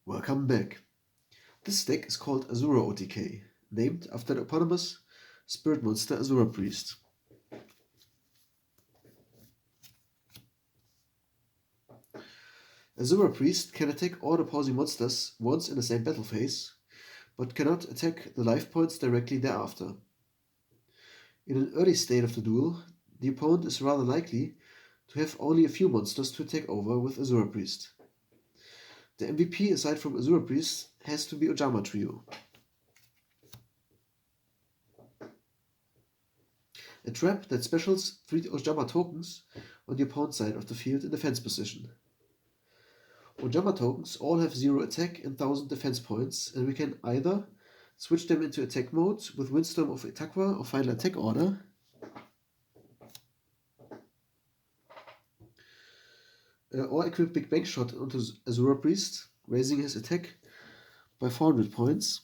Welcome back. This deck is called Asura OTK, named after the eponymous spirit monster Asura Priest. Asura Priest can attack all opposing monsters once in the same battle phase, but cannot attack the life points directly thereafter. In an early state of the duel, the opponent is rather likely to have only a few monsters to take over with Asura Priest. The MVP aside from Asura Priest has to be Ojama Trio. A trap that specials 3 Ojama tokens on the opponent's side of the field in defense position. Ojama tokens all have 0 attack and 1000 defense points, and we can either switch them into attack mode with Windstorm of Etaqua or Final Attack Order, or equip Big Bang Shot onto Asura Priest, raising his attack by 400 points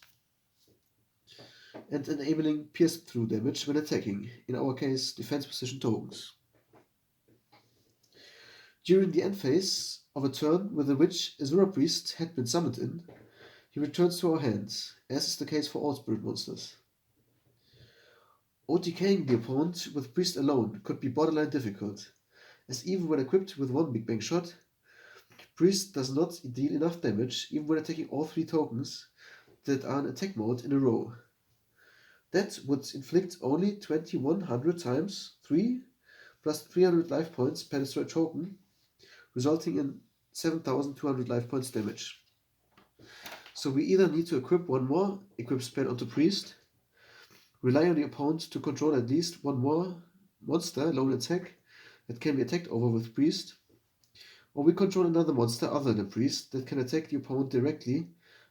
and enabling pierce-through damage when attacking, in our case defense position tokens. During the end phase of a turn with which Asura Priest had been summoned in, he returns to our hands, as is the case for all spirit monsters. OTKing the opponent with Priest alone could be borderline difficult, as even when equipped with 1 Big Bang Shot, Priest does not deal enough damage even when attacking all 3 tokens that are in attack mode in a row. That would inflict only 2100 times 3 plus 300 life points per destroyed token, resulting in 7200 life points damage. So we either need to equip 1 more equip spell onto Priest, rely on the opponent to control at least 1 more monster lone attack that can be attacked over with Priest, or we control another monster other than Priest that can attack the opponent directly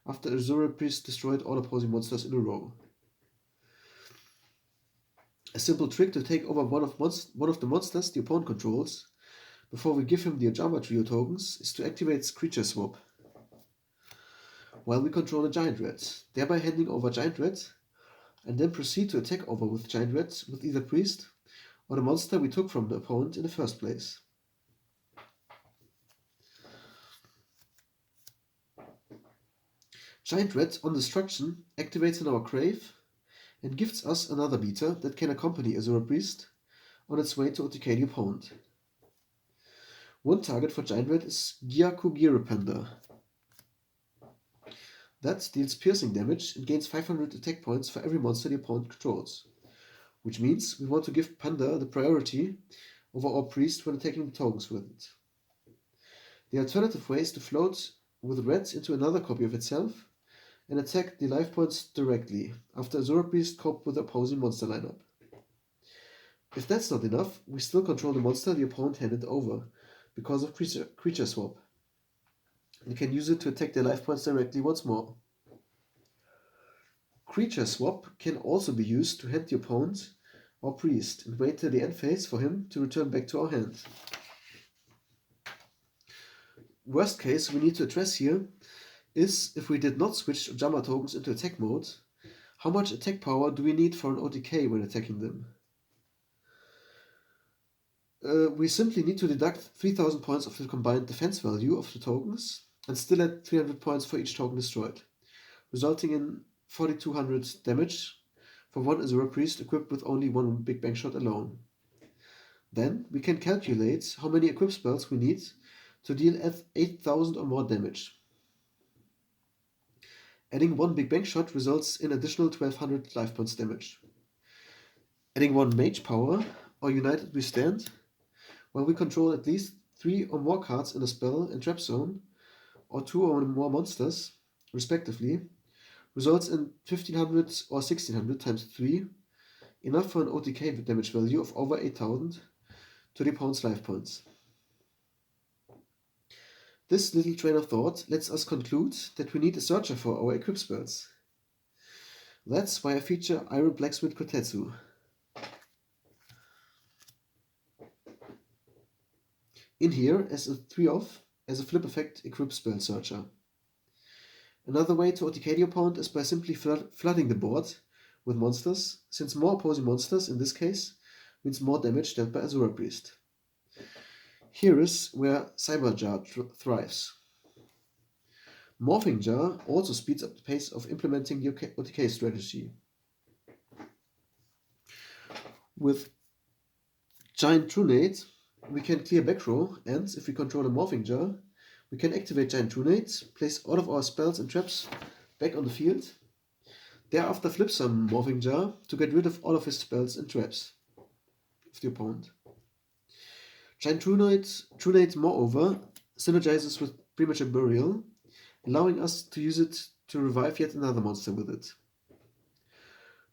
after Asura Priest destroyed all opposing monsters in a row. A simple trick to take over one of the monsters the opponent controls before we give him the Ojama Trio tokens is to activate Creature Swap while we control a Giant Red, thereby handing over Giant Red, and then proceed to attack over with Giant Red with either Priest or the monster we took from the opponent in the first place. Giant Red on destruction activates in our grave and gives us another beater that can accompany Asura Priest on its way to OTK the opponent. One target for Giant Red is Gyaku-Gire Panda. That deals piercing damage and gains 500 attack points for every monster the opponent controls, which means we want to give Panda the priority over our Priest when attacking the tokens with it. The alternative way is to float with Red into another copy of itself and attack the life points directly after Asura Priest cope with the opposing monster lineup. If that's not enough, we still control the monster the opponent handed over because of Creature Swap, and can use it to attack their life points directly once more. Creature Swap can also be used to hand the opponent our Priest and wait till the end phase for him to return back to our hand. Worst case we need to address here is, if we did not switch Ojama tokens into attack mode, how much attack power do we need for an OTK when attacking them? We simply need to deduct 3000 points of the combined defense value of the tokens and still add 300 points for each token destroyed, resulting in 4200 damage for 1 Asura Priest equipped with only 1 Big Bang Shot alone. Then we can calculate how many equip spells we need to deal 8000 or more damage. Adding 1 Big Bang Shot results in additional 1200 life points damage. Adding 1 Mage Power or United We Stand, while we control at least 3 or more cards in a spell and trap zone, or 2 or more monsters, respectively, results in 1500 or 1600 times 3, enough for an OTK damage value of over 8000 to the opponent's life points. This little train of thought lets us conclude that we need a searcher for our equip spells. That's why I feature Iron Blacksmith Kotetsu. In here as a 3-off, as a flip effect equip spell searcher. Another way to OTK the opponent is by simply flooding the board with monsters, since more opposing monsters in this case means more damage dealt by Asura Priest. Here is where Cyber Jar thrives. Morphing Jar also speeds up the pace of implementing the OTK strategy. With Giant Trunade, we can clear back row, and if we control a Morphing Jar, we can activate Giant Trunade, place all of our spells and traps back on the field, thereafter flip some Morphing Jar to get rid of all of his spells and traps of the opponent. Giant Trunade moreover synergizes with Premature Burial, allowing us to use it to revive yet another monster with it.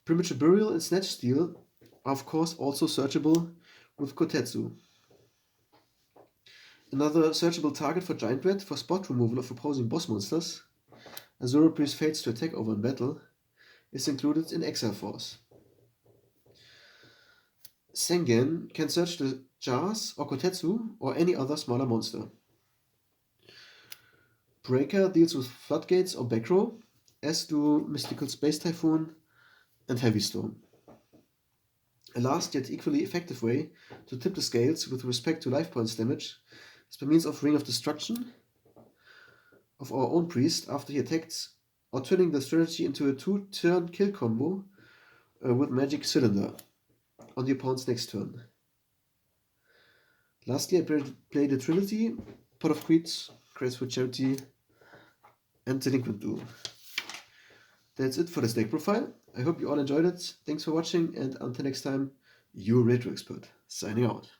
Premature Burial and Snatch Steal are of course also searchable with Kotetsu. Another searchable target for Giant Red for spot removal of opposing boss monsters, Asura Priest fails to attack over in battle, is included in Exiled Force. Sangan can search the jars or Kotetsu or any other smaller monster. Breaker deals with Floodgates or back row, as do Mystical Space Typhoon and Heavy Storm. A last yet equally effective way to tip the scales with respect to life points damage is by means of Ring of Destruction of our own priest after he attacked, or turning the strategy into a 2-turn kill combo with Magic Cylinder on the opponent's next turn. Lastly, I played the Trinity, Pot of Greed, Graceful Charity, and Delinquent Duo. That's it for this deck profile. I hope you all enjoyed it. Thanks for watching, and until next time, your Retro Expert, signing out.